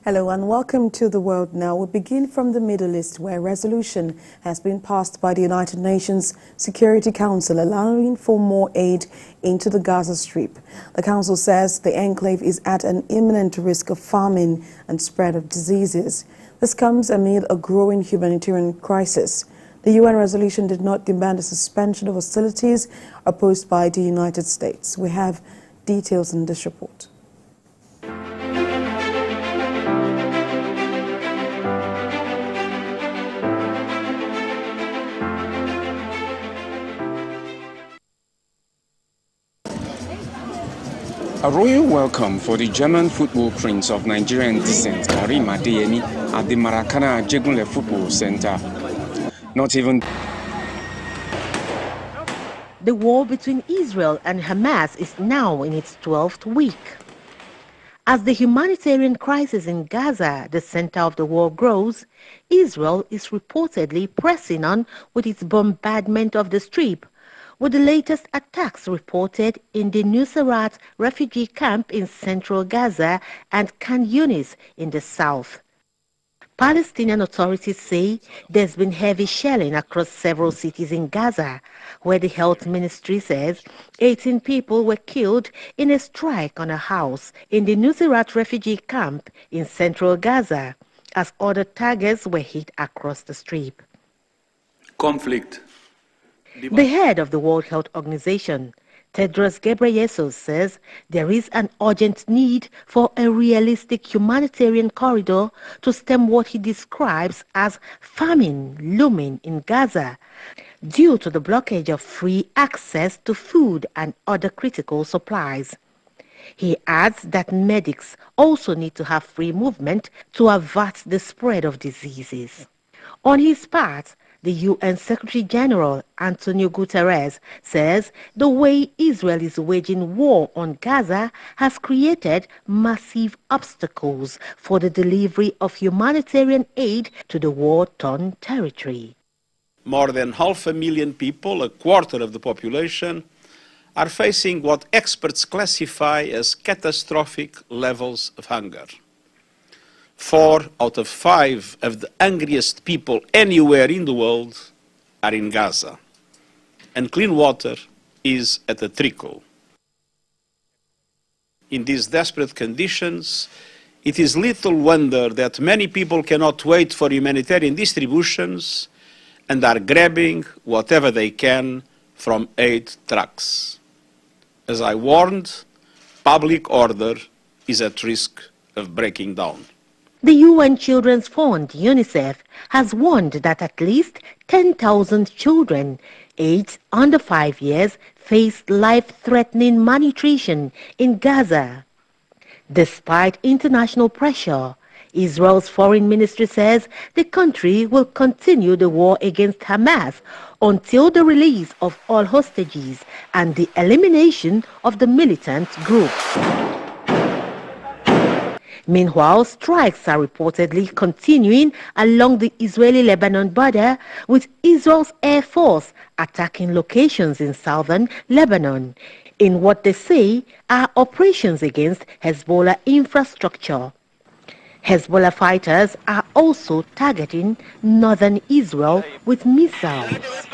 Hello and welcome to The World Now. We begin from the Middle East, where a resolution has been passed by the United Nations Security Council allowing for more aid into the Gaza Strip. The council says the enclave is at an imminent risk of famine and spread of diseases. This comes amid a growing humanitarian crisis. The UN resolution did not demand a suspension of hostilities opposed by the United States. We have details in this report. A royal welcome for the German football prince of Nigerian descent, Karim Adeyemi, at the Maracana Jegunle Football Center. Not even the war between Israel and Hamas is now in its 12th week. As the humanitarian crisis in Gaza, the center of the war, grows, Israel is reportedly pressing on with its bombardment of the Strip, with the latest attacks reported in the Nuseirat refugee camp in central Gaza and Khan Yunis in the south. Palestinian authorities say there's been heavy shelling across several cities in Gaza, where the health ministry says 18 people were killed in a strike on a house in the Nuseirat refugee camp in central Gaza, as other targets were hit across the Strip. Conflict. The head of the World Health Organization, Tedros Ghebreyesus, says there is an urgent need for a realistic humanitarian corridor to stem what he describes as famine looming in Gaza due to the blockage of free access to food and other critical supplies. He adds that medics also need to have free movement to avert the spread of diseases. On his part, the UN Secretary General Antonio Guterres says the way Israel is waging war on Gaza has created massive obstacles for the delivery of humanitarian aid to the war-torn territory. More than 500,000 people, a quarter of the population, are facing what experts classify as catastrophic levels of hunger. 4 out of 5 of the hungriest people anywhere in the world are in Gaza, and clean water is at a trickle. In these desperate conditions, it is little wonder that many people cannot wait for humanitarian distributions and are grabbing whatever they can from aid trucks. As I warned, public order is at risk of breaking down. The UN Children's Fund, UNICEF, has warned that at least 10,000 children aged under 5 years face life-threatening malnutrition in Gaza. Despite international pressure, Israel's foreign ministry says the country will continue the war against Hamas until the release of all hostages and the elimination of the militant group. Meanwhile, strikes are reportedly continuing along the Israeli-Lebanon border, with Israel's Air Force attacking locations in southern Lebanon in what they say are operations against Hezbollah infrastructure. Hezbollah fighters are also targeting northern Israel with missiles.